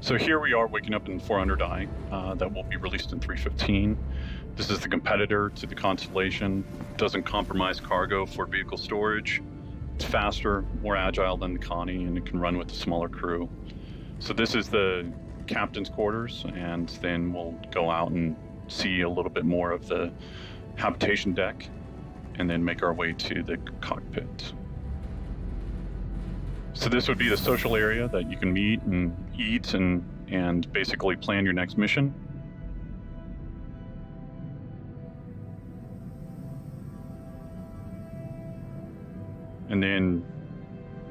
So here we are waking up in 400i that will be released in 3.15. This is the competitor to the Constellation. Doesn't compromise cargo for vehicle storage. It's faster, more agile than the Connie, and it can run with a smaller crew. So this is the captain's quarters, and then we'll go out and see a little bit more of the habitation deck, and then make our way to the cockpit. So this would be the social area that you can meet and eat and basically plan your next mission. And then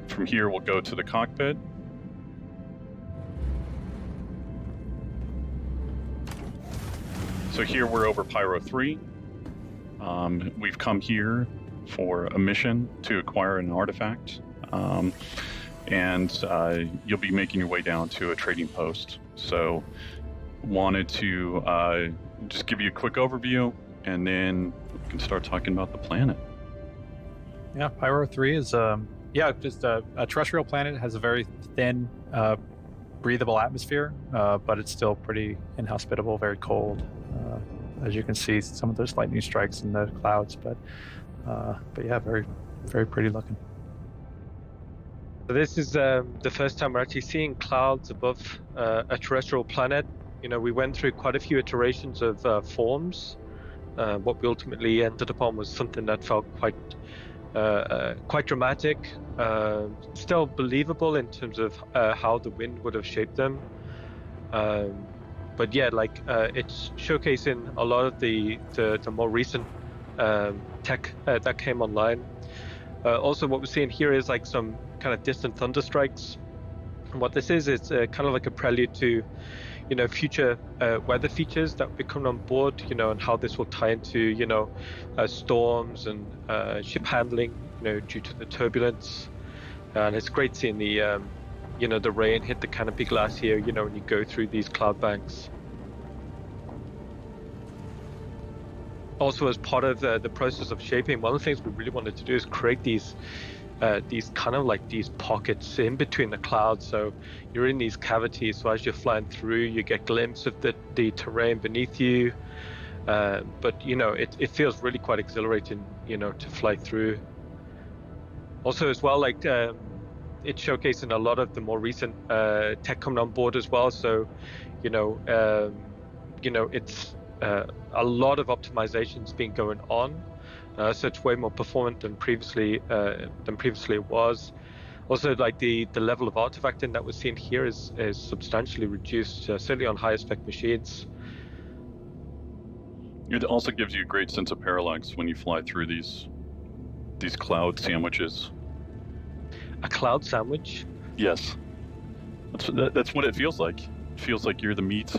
from here, we'll go to the cockpit. So here we're over Pyro 3. We've come here for a mission to acquire an artifact. And you'll be making your way down to a trading post. So wanted to just give you a quick overview, and then we can start talking about the planet. Yeah, Pyro 3 is just a terrestrial planet. It has a very thin, breathable atmosphere, but it's still pretty inhospitable, very cold. As you can see, some of those lightning strikes in the clouds, but yeah, very, very pretty looking. So this is the first time we're actually seeing clouds above a terrestrial planet. You know, we went through quite a few iterations of forms. What we ultimately ended upon was something that felt quite dramatic, still believable in terms of how the wind would have shaped them. But yeah, it's showcasing a lot of the more recent tech that came online. Also, what we're seeing here is like some kind of distant thunder strikes. And what this is kind of like a prelude to, you know, future weather features that will be coming on board, you know, and how this will tie into, you know, storms and ship handling, you know, due to the turbulence. And it's great seeing the, you know, the rain hit the canopy glass here, you know, when you go through these cloud banks. Also, as part of the process of shaping, one of the things we really wanted to do is create these kind of like these pockets in between the clouds. So you're in these cavities, so as you're flying through, you get glimpses of the terrain beneath you. But you know, it feels really quite exhilarating, you know, to fly through. Also, as well, like it's showcasing a lot of the more recent tech coming on board as well. So, you know, it's a lot of optimizations been going on. So it's way more performant than previously it was. Also, like the level of artifacting that we're seeing here is substantially reduced, certainly on higher spec machines. It also gives you a great sense of parallax when you fly through these cloud sandwiches. A cloud sandwich? Yes, that's what it feels like. It feels like you're the meat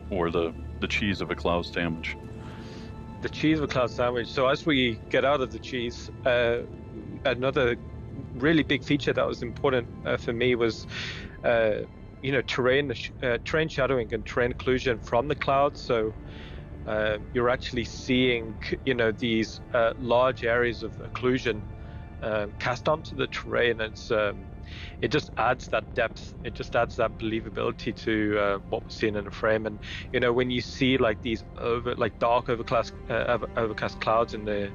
or the cheese of a cloud sandwich. The cheese of a cloud sandwich. So as we get out of the cheese, another really big feature that was important for me was, you know, terrain shadowing and terrain occlusion from the clouds. So you're actually seeing, you know, these large areas of occlusion cast onto the terrain. It just adds that depth. It just adds that believability to what we're seeing in the frame. And you know, when you see like these dark overcast clouds and they're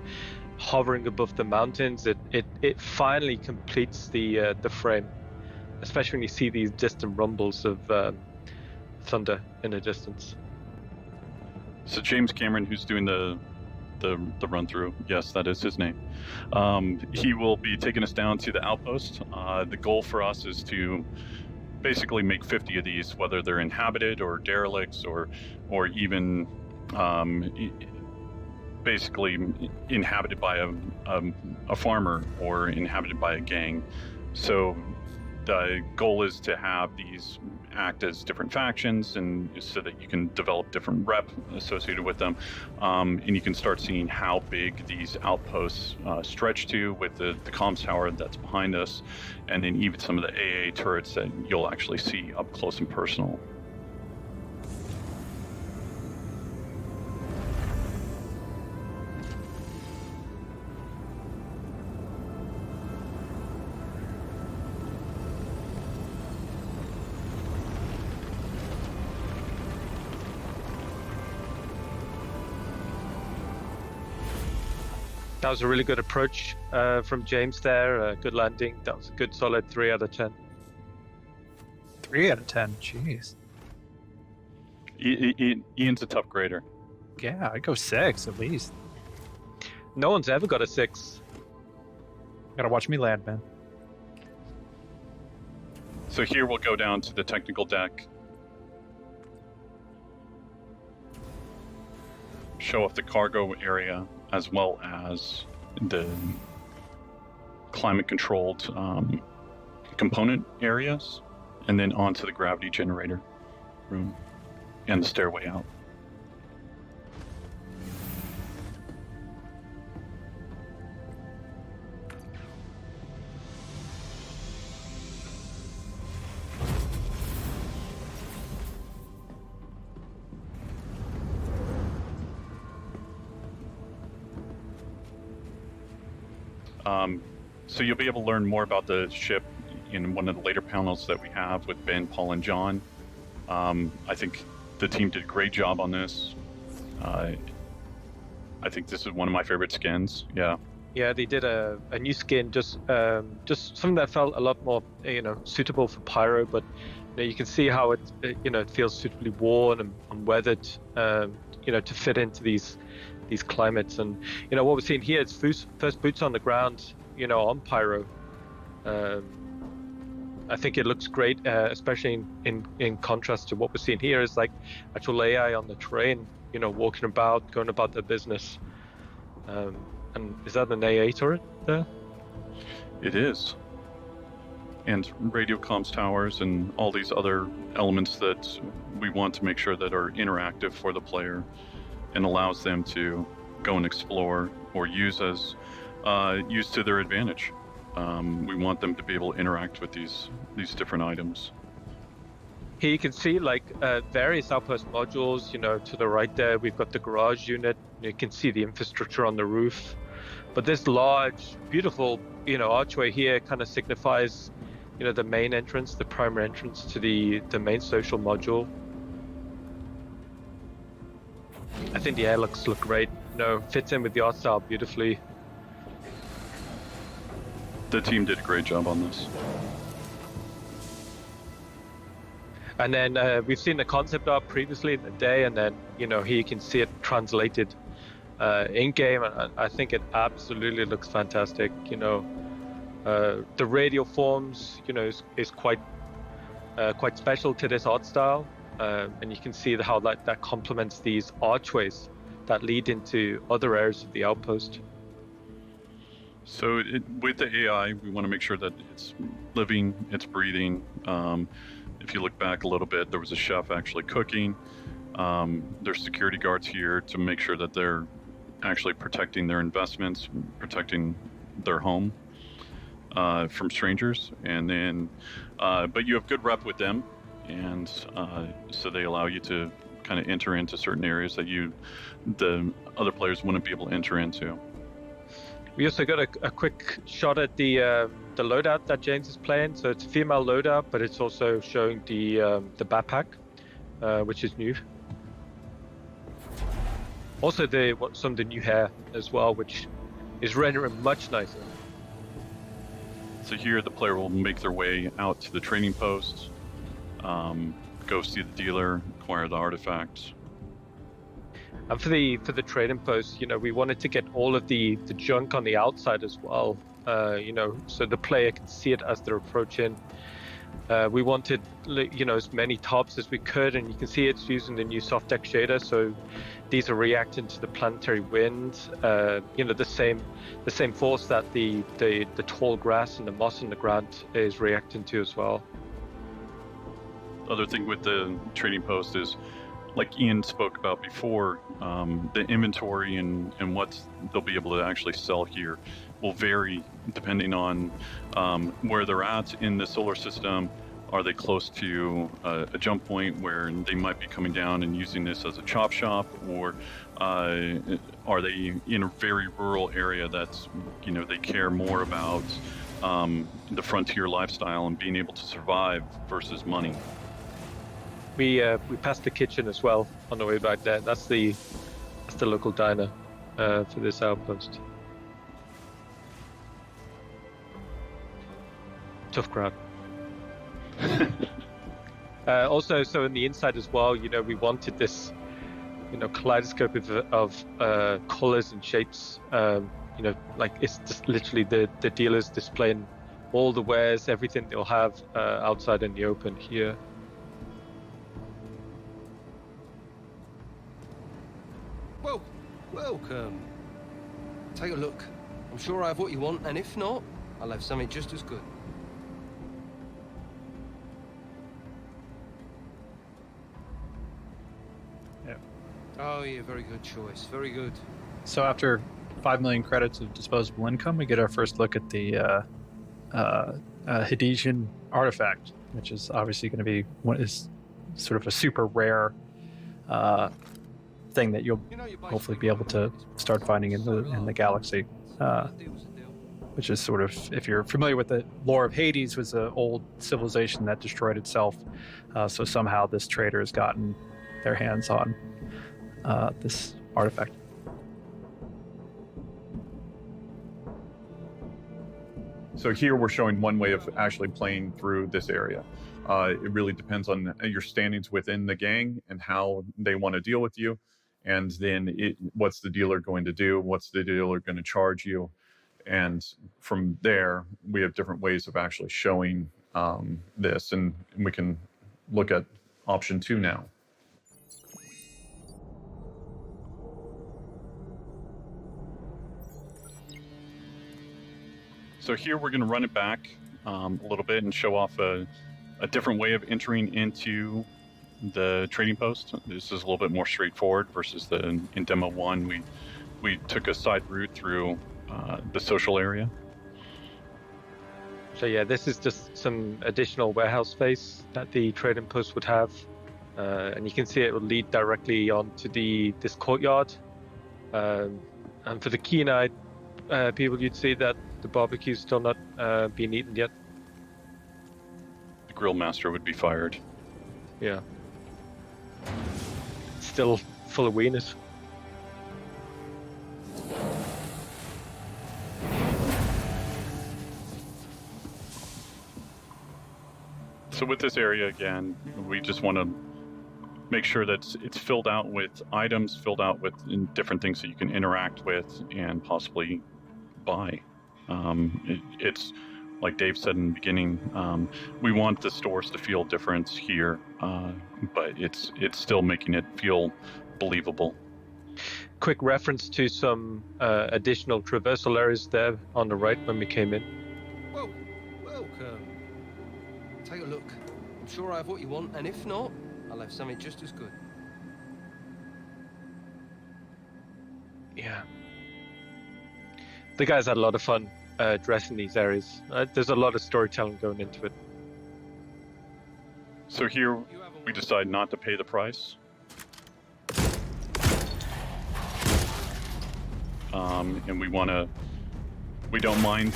hovering above the mountains, it finally completes the frame. Especially when you see these distant rumbles of thunder in the distance. So James Cameron, who's doing the run through, yes, that is his name. He will be taking us down to the outpost. The goal for us is to basically make 50 of these, whether they're inhabited or derelicts or even basically inhabited by a farmer or inhabited by a gang. So the goal is to have these act as different factions, and so that you can develop different rep associated with them, and you can start seeing how big these outposts stretch to with the comms tower that's behind us, and then even some of the AA turrets that you'll actually see up close and personal. That was a really good approach from James there. Good landing. That was a good solid 3 out of 10. 3 out of 10. Jeez. Ian's a tough grader. Yeah, I'd go 6 at least. No one's ever got a 6. Gotta watch me land, man. So here we'll go down to the technical deck. Show off the cargo area as well as the climate-controlled component areas, and then onto the gravity generator room and the stairway out. So you'll be able to learn more about the ship in one of the later panels that we have with Ben, Paul, and John. I think the team did a great job on this. I think this is one of my favorite skins. Yeah. Yeah, they did a new skin, just something that felt a lot more, suitable for Pyro. But you can see how it feels suitably worn and weathered, to fit into these climates. And what we're seeing here is first boots on the ground, on Pyro. I think it looks great, especially in contrast to what we're seeing here is like actual AI on the terrain, walking about, going about their business. And is that an AA turret there? It is. And radio comms towers and all these other elements that we want to make sure that are interactive for the player and allows them to go and explore or use to their advantage. We want them to be able to interact with these different items. Here you can see various outpost modules. To the right there, we've got the garage unit. You can see the infrastructure on the roof. But this large, beautiful, archway here kind of signifies, the main entrance, the primary entrance to the main social module. I think the airlocks look great. Fits in with the art style beautifully. The team did a great job on this. And then we've seen the concept art previously in the day, and then here you can see it translated in game, and I think it absolutely looks fantastic. The radial forms, is quite special to this art style, and you can see how that complements these archways that lead into other areas of the outpost. So with the AI, we want to make sure that it's living, it's breathing. If you look back a little bit, there was a chef actually cooking. There's security guards here to make sure that they're actually protecting their investments, protecting their home from strangers. And then, but you have good rep with them, and so they allow you to kind of enter into certain areas that the other players wouldn't be able to enter into. We also got a quick shot at the loadout that James is playing. So it's a female loadout, but it's also showing the backpack, which is new. Also some of the new hair as well, which is rendering much nicer. So here the player will make their way out to the trading post, go see the dealer, acquire the artifacts. And for the trading post, we wanted to get all of the junk on the outside as well, so the player can see it as they're approaching. We wanted, as many tops as we could, and you can see it's using the new soft deck shader. So these are reacting to the planetary wind, the same force that the tall grass and the moss on the ground is reacting to as well. The other thing with the trading post is, like Ian spoke about before, the inventory and what they'll be able to actually sell here will vary depending on where they're at in the solar system. Are they close to a jump point where they might be coming down and using this as a chop shop, or are they in a very rural area that's, they care more about the frontier lifestyle and being able to survive versus money? We passed the kitchen as well on the way back there. That's the local diner for this outpost. tough crowd. Also, so in the inside as well, we wanted this, kaleidoscope of colors and shapes. Like it's just literally the dealers displaying all the wares, everything they'll have outside in the open here. Well, welcome. Take a look. I'm sure I have what you want, and if not, I'll have something just as good. Yeah. Oh yeah, very good choice. Very good. So after 5 million credits of disposable income, we get our first look at the Hadesian artifact, which is obviously going to be what is sort of a super rare thing that you'll hopefully be able to start finding in the galaxy. Which is sort of, if you're familiar with the lore of Hades, was an old civilization that destroyed itself. So somehow this trader has gotten their hands on this artifact. So here we're showing one way of actually playing through this area. It really depends on your standings within the gang and how they want to deal with you. And then what's the dealer going to do? What's the dealer going to charge you? And from there, we have different ways of actually showing this. And we can look at option 2 now. So here we're going to run it back a little bit and show off a different way of entering into the trading post. This is a little bit more straightforward versus in demo 1 we took a side route through the social area. So yeah, this is just some additional warehouse space that the trading post would have, and you can see it will lead directly onto this courtyard. And for the keen-eyed people, you'd see that the barbecue's still not being eaten yet. The grill master would be fired. Yeah. Still full of wieners. So with this area, again, we just want to make sure that it's filled out with items, filled out with different things that you can interact with and possibly buy. It's like Dave said in the beginning, we want the stores to feel different here, but it's still making it feel believable. Quick reference to some additional traversal areas there on the right when we came in. Well, welcome. Take a look. I'm sure I have what you want, and if not, I'll have something just as good. Yeah. The guys had a lot of fun dressing these areas. There's a lot of storytelling going into it. So here we decide not to pay the price. And we don't mind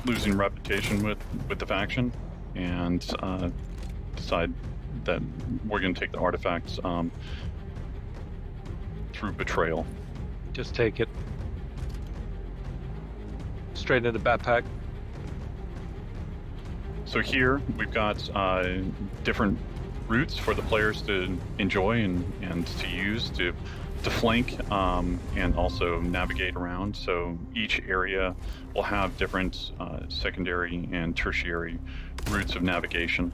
losing reputation with the faction, and decide that we're going to take the artifacts through betrayal. Just take it. Straight into the backpack. So here we've got different routes for the players to enjoy and to use to flank and also navigate around. So each area will have different secondary and tertiary routes of navigation.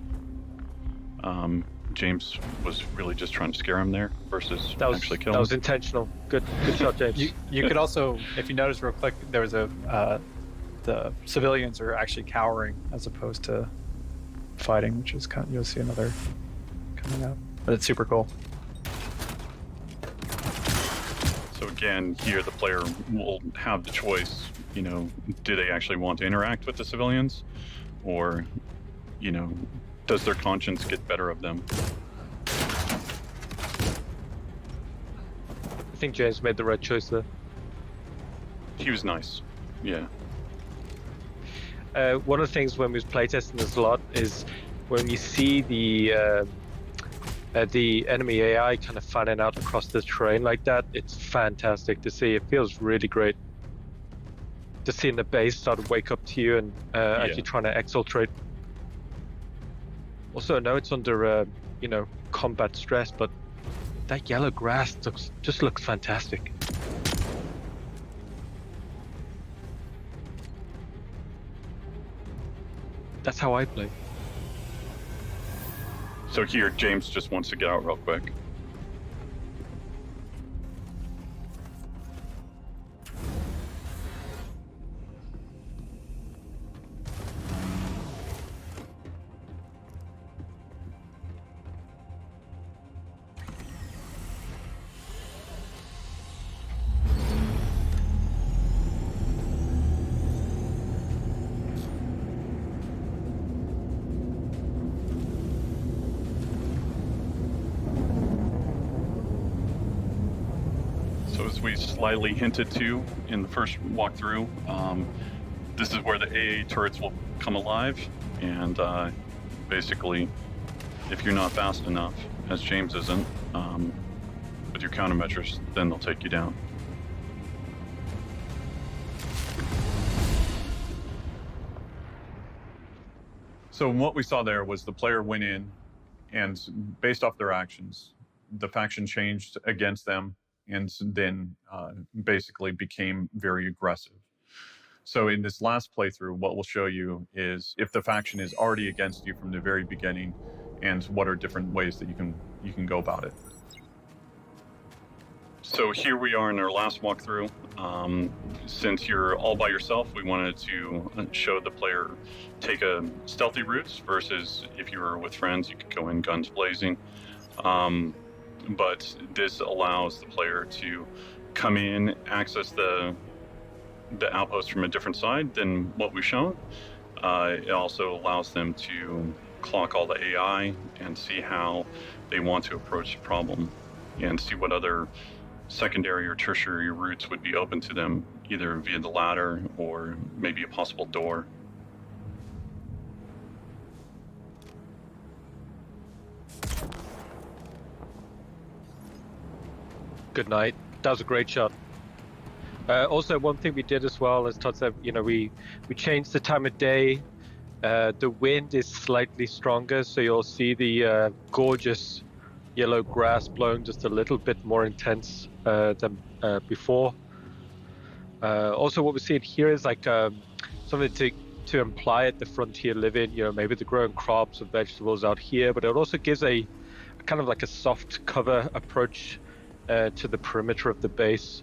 James was really just trying to scare him there versus actually kill him. That was intentional. Good shot, James. You could also, if you notice real quick, there was the civilians are actually cowering as opposed to fighting, which is you'll see another coming up. But it's super cool. So again, here the player will have the choice, do they actually want to interact with the civilians, or, does their conscience get better of them? I think James made the right choice there. He was nice, yeah. One of the things when we was playtesting this a lot is when you see the enemy AI kind of fanning out across the terrain like that, it's fantastic to see. It feels really great. Just seeing the base start to wake up to you and actually trying to exfiltrate. Also, I know it's under combat stress, but that yellow grass just looks fantastic. That's how I play. So here, James just wants to get out real quick. So as we slightly hinted to in the first walkthrough, this is where the AA turrets will come alive, and basically, if you're not fast enough, as James isn't, with your countermeasures, then they'll take you down. So what we saw there was the player went in, and based off their actions, the faction changed against them, and then basically became very aggressive. So in this last playthrough, what we'll show you is if the faction is already against you from the very beginning, and what are different ways that you can go about it. So here we are in our last walkthrough. Since you're all by yourself, we wanted to show the player take a stealthy routes versus if you were with friends, you could go in guns blazing. But this allows the player to come in, access the outpost from a different side than what we've shown. It also allows them to clock all the AI and see how they want to approach the problem and see what other secondary or tertiary routes would be open to them, either via the ladder or maybe a possible door. Good night. That was a great shot. Also, one thing we did as well, as Todd said, we changed the time of day. The wind is slightly stronger, so you'll see the gorgeous yellow grass blowing just a little bit more intense than before. Also, what we're seeing here is like something to imply at the frontier living. Maybe they're growing crops or vegetables out here, but it also gives a kind of like a soft cover approach to the perimeter of the base.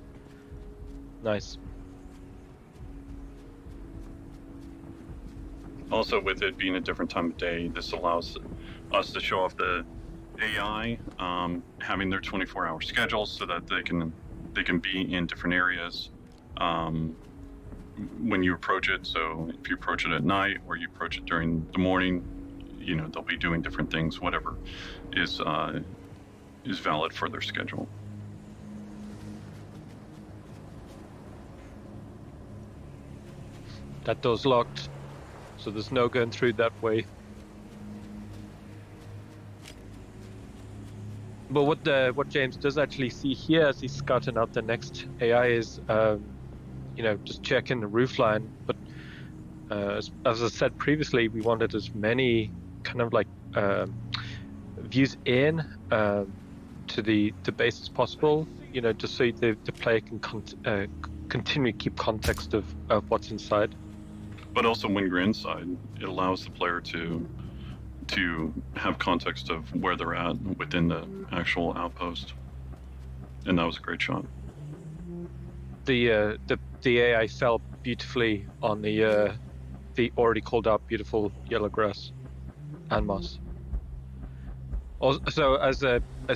Nice. Also, with it being a different time of day, this allows us to show off the AI having their 24-hour schedules so that they can be in different areas when you approach it. So if you approach it at night or you approach it during the morning, they'll be doing different things, whatever is valid for their schedule. That door's locked, so there's no going through that way. But what James does actually see here as he's scouting out the next AI is, just checking the roofline. But as I said previously, we wanted as many kind of like views in to the base as possible. Just so the player can continue to keep context of what's inside. But also when you're inside, it allows the player to have context of where they're at within the actual outpost. And that was a great shot. The AI fell beautifully on the already called out beautiful yellow grass and moss. Also, as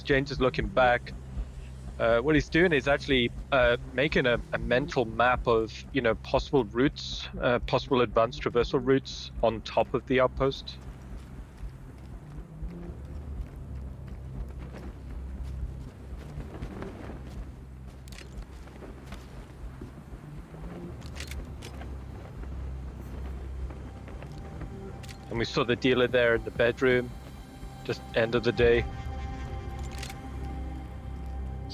James is looking back, what he's doing is actually making a mental map of possible routes, possible advanced traversal routes on top of the outpost. And we saw the dealer there in the bedroom, just end of the day.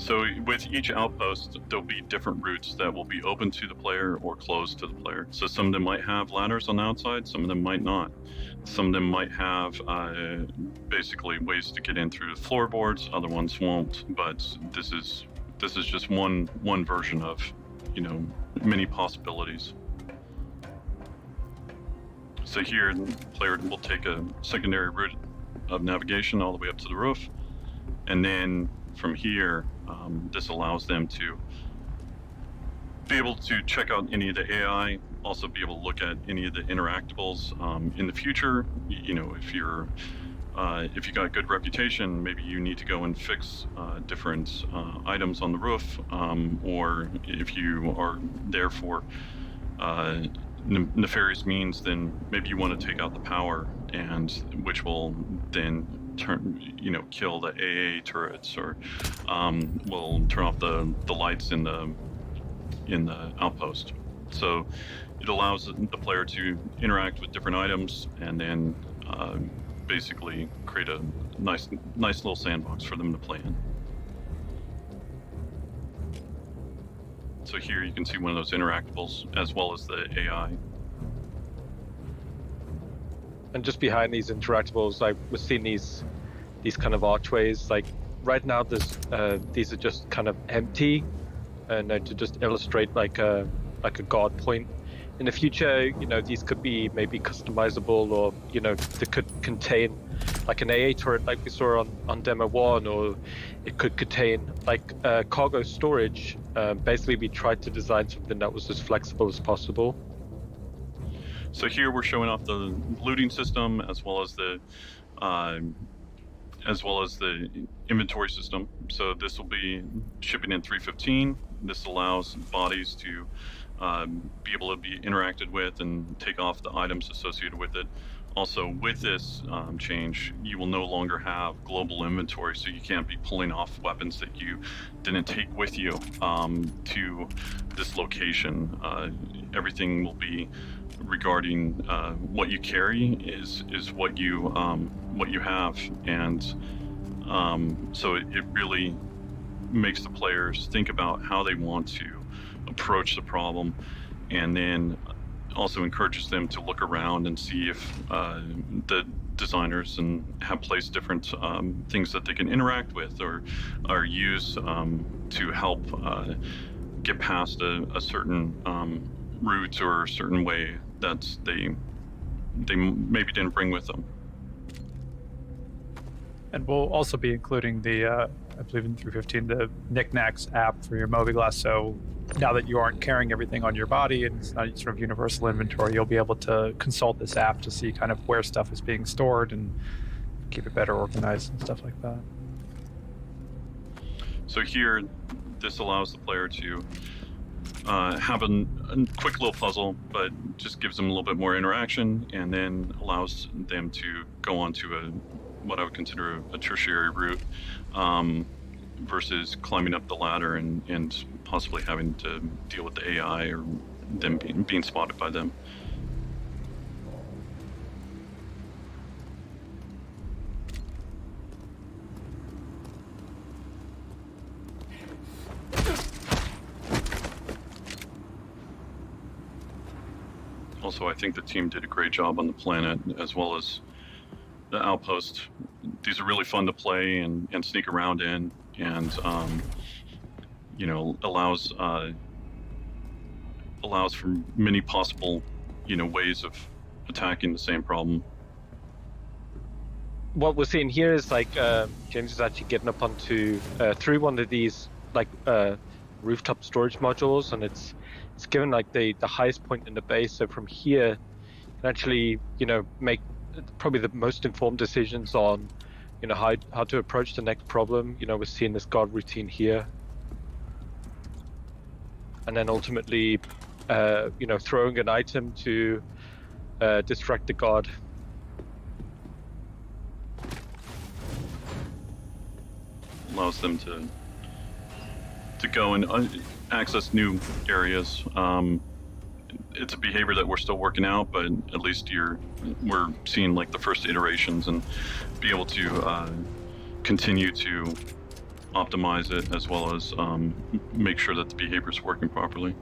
So with each outpost, there'll be different routes that will be open to the player or closed to the player. So some of them might have ladders on the outside, some of them might not. Some of them might have basically ways to get in through the floorboards. Other ones won't. But this is just one version of, many possibilities. So here, the player will take a secondary route of navigation all the way up to the roof, and then from here, this allows them to be able to check out any of the AI, also be able to look at any of the interactables in the future. If you got a good reputation, maybe you need to go and fix different items on the roof, or if you are there for nefarious means, then maybe you want to take out the power, and which will then kill the AA turrets, or will turn off the lights in the outpost. So it allows the player to interact with different items, and then basically create a nice little sandbox for them to play in. So here you can see one of those interactables as well as the AI. And just behind these interactables, like we're seeing these kind of archways. Like right now, these are just kind of empty, and to just illustrate like a guard point. In the future, these could be maybe customizable, or they could contain like an AA turret, like we saw on demo 1, or it could contain like cargo storage. Basically, we tried to design something that was as flexible as possible. So here we're showing off the looting system as well as the inventory system. So this will be shipping in 315. This allows bodies to be able to be interacted with and take off the items associated with it. Also, with this change, you will no longer have global inventory, so you can't be pulling off weapons that you didn't take with you to this location. Everything will be regarding what you carry is what you have, and so it really makes the players think about how they want to approach the problem, and then also encourages them to look around and see if the designers have placed different things that they can interact with or use to help get past a certain route or a certain way that they maybe didn't bring with them. And we'll also be including the, I believe in 315, the Knickknacks app for your Mobiglass. So now that you aren't carrying everything on your body and it's not sort of universal inventory, you'll be able to consult this app to see kind of where stuff is being stored and keep it better organized and stuff like that. So here, this allows the player to have a quick little puzzle, but just gives them a little bit more interaction, and then allows them to go on to what I would consider a tertiary route, versus climbing up the ladder and possibly having to deal with the AI or them being spotted by them. Also, I think the team did a great job on the planet as well as the outpost. These are really fun to play and sneak around in, and allows for many possible ways of attacking the same problem. What we're seeing here is like James is actually getting up onto through one of these like rooftop storage modules, and it's given like the highest point in the base. So from here, you can actually make probably the most informed decisions on how to approach the next problem. We're seeing this guard routine here, and then ultimately throwing an item to distract the guard. Allows them to go and access new areas. It's a behavior that we're still working out, but at least we're seeing like the first iterations and be able to continue to optimize it as well as make sure that the behavior is working properly.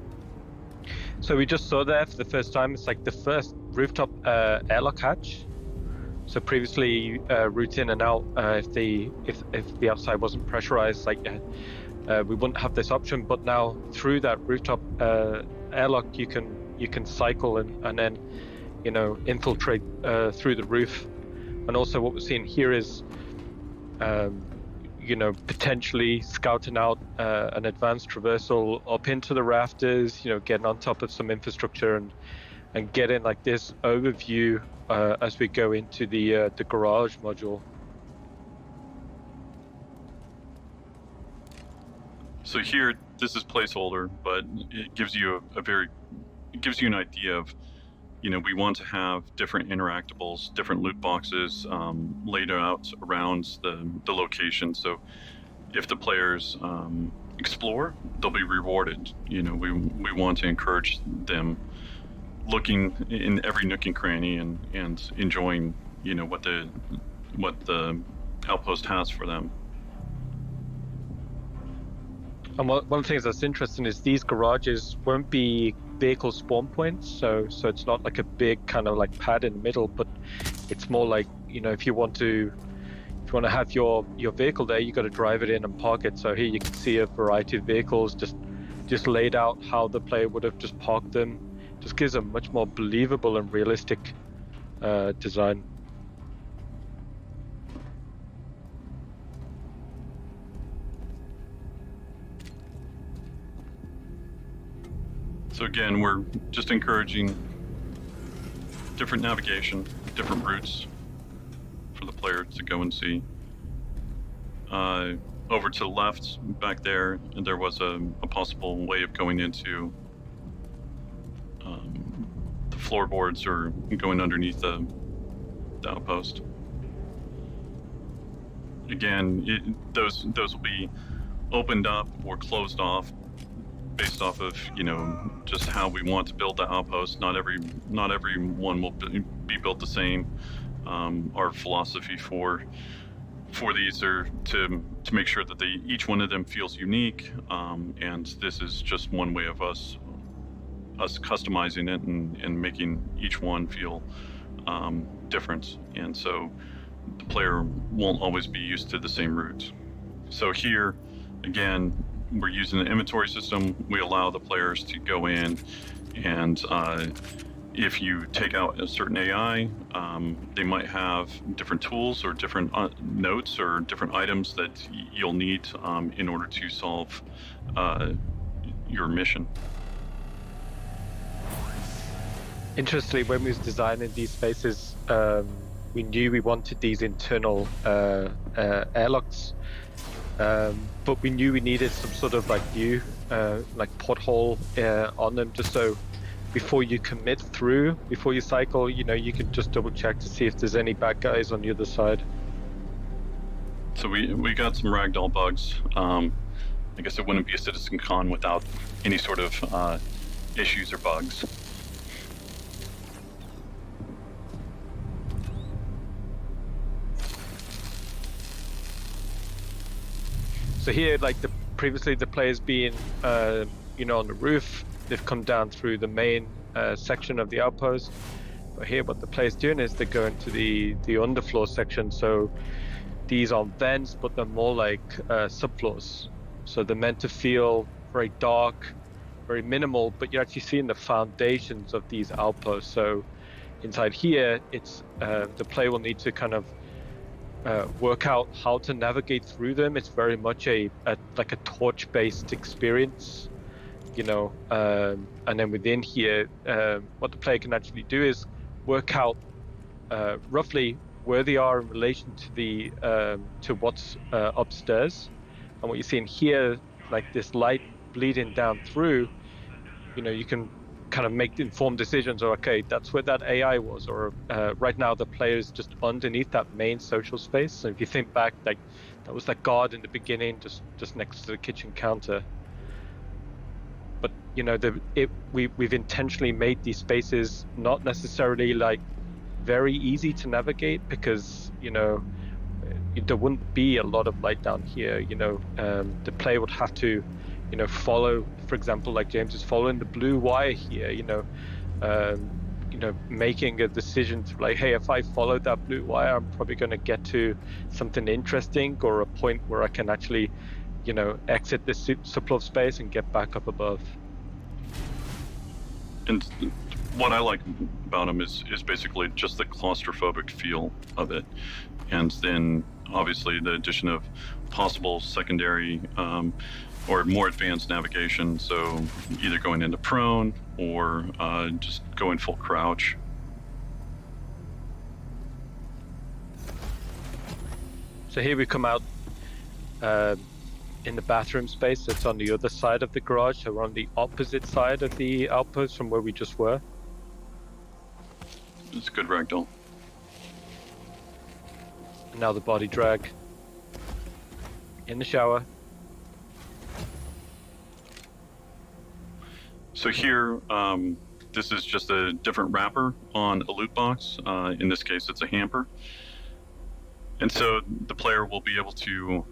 So we just saw there for the first time. It's like the first rooftop airlock hatch. So previously, route in and out, if the outside wasn't pressurized, like we wouldn't have this option. But now through that rooftop airlock, you can cycle and then infiltrate through the roof. And also what we're seeing here is potentially scouting out an advanced traversal up into the rafters, getting on top of some infrastructure and getting like this overview as we go into the garage module. So here, this is placeholder, but it gives you an idea of, we want to have different interactables, different loot boxes laid out around the location. So if the players explore, they'll be rewarded. We want to encourage them looking in every nook and cranny and enjoying, what the outpost has for them. And one of the things that's interesting is these garages won't be vehicle spawn points, so it's not like a big kind of like pad in the middle, but it's more like, if you want to have your vehicle there, you got to drive it in and park it. So here you can see a variety of vehicles just laid out how the player would have just parked them. Just gives a much more believable and realistic design. So again, we're just encouraging different navigation, different routes for the player to go and see. Over to the left, back there, and there was a possible way of going into the floorboards or going underneath the outpost. Again, those will be opened up or closed off based off of just how we want to build the outpost. Not every one will be built the same. Our philosophy for these are to make sure that each one of them feels unique, and this is just one way of us customizing it and making each one feel different, and so the player won't always be used to the same route. So here again, we're using the inventory system. We allow the players to go in and if you take out a certain AI, they might have different tools or different notes or different items that you'll need in order to solve your mission. Interestingly, when we was designing these spaces, we knew we wanted these internal airlocks, but we knew we needed some sort of like view, like porthole on them, just so before you commit through, before you cycle, you can just double check to see if there's any bad guys on the other side. So we got some ragdoll bugs. I guess it wouldn't be a CitizenCon without any sort of issues or bugs. So here, like previously the players being, on the roof, they've come down through the main section of the outpost. But here, what the players doing is they go into the underfloor section. So these aren't vents, but they're more like subfloors. So they're meant to feel very dark, very minimal, but you're actually seeing the foundations of these outposts. So inside here, it's the player will need to kind of work out how to navigate through them. It's very much like a torch-based experience, and then within here, what the player can actually do is work out roughly where they are in relation to the to what's upstairs. And what you're seeing here, like this light bleeding down through, you can kind of make informed decisions, or okay, that's where that AI was, or right now the player is just underneath that main social space. So if you think back, like that was that guard in the beginning, just next to the kitchen counter. But we've intentionally made these spaces not necessarily like very easy to navigate, because there wouldn't be a lot of light down here. The player would have to, follow, for example, like James is following the blue wire here. Making a decision to like, hey, if I follow that blue wire, I'm probably going to get to something interesting or a point where I can actually, exit the supply of space and get back up above. And what I like about them is basically just the claustrophobic feel of it, and then obviously the addition of possible secondary or more advanced navigation, so either going into prone or just going full crouch. So here we come out in the bathroom space that's on the other side of the garage, so we're on the opposite side of the outpost from where we just were. It's a good ragdoll. And now the body drag in the shower. So here, this is just a different wrapper on a loot box. In this case, it's a hamper. And so the player will be able to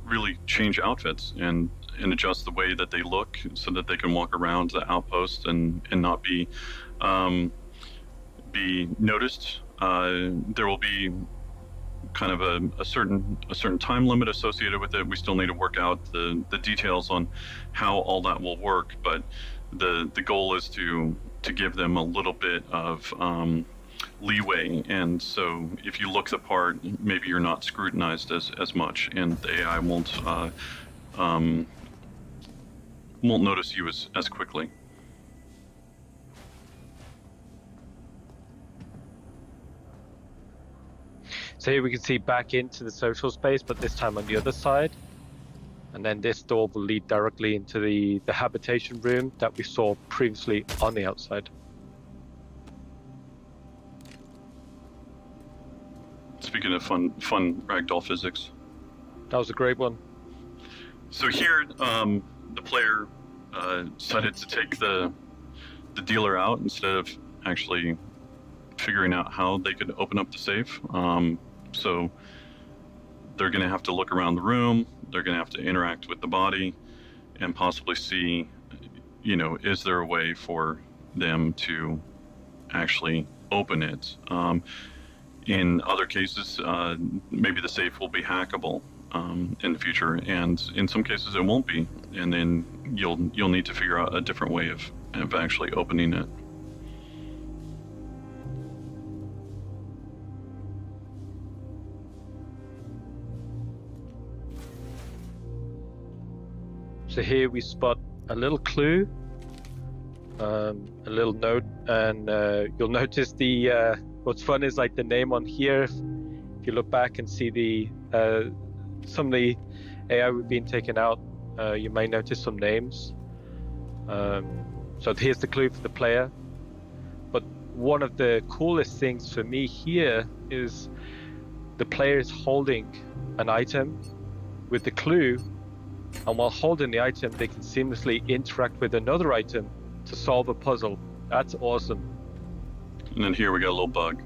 really change outfits and adjust the way that they look so that they can walk around the outpost and not be noticed. There will be kind of a certain time limit associated with it. We still need to work out the details on how all that will work, but the goal is to give them a little bit of leeway, and so if you look the part, maybe you're not scrutinized as much, and the AI won't notice you as quickly. So here we can see back into the social space, but this time on the other side. And then this door will lead directly into the habitation room that we saw previously on the outside. Speaking of fun ragdoll physics. That was a great one. So here, the player decided to take the dealer out instead of actually figuring out how they could open up the safe. So they're going to have to look around the room. They're going to have to interact with the body and possibly see, is there a way for them to actually open it? In other cases, maybe the safe will be hackable in the future, and in some cases it won't be. And then you'll need to figure out a different way of actually opening it. So here we spot a little clue, a little note, and you'll notice what's fun is like the name on here. If you look back and see some of the AI we've been taken out, you may notice some names. So here's the clue for the player. But one of the coolest things for me here is the player is holding an item with the clue, and while holding the item, they can seamlessly interact with another item to solve a puzzle. That's awesome. And then here we got a little bug.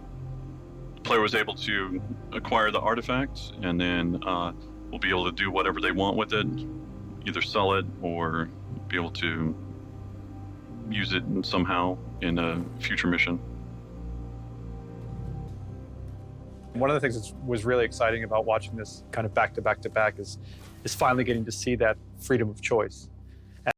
The player was able to acquire the artifact, and then will be able to do whatever they want with it, either sell it or be able to use it somehow in a future mission. One of the things that was really exciting about watching this kind of back to back to back is finally getting to see that freedom of choice.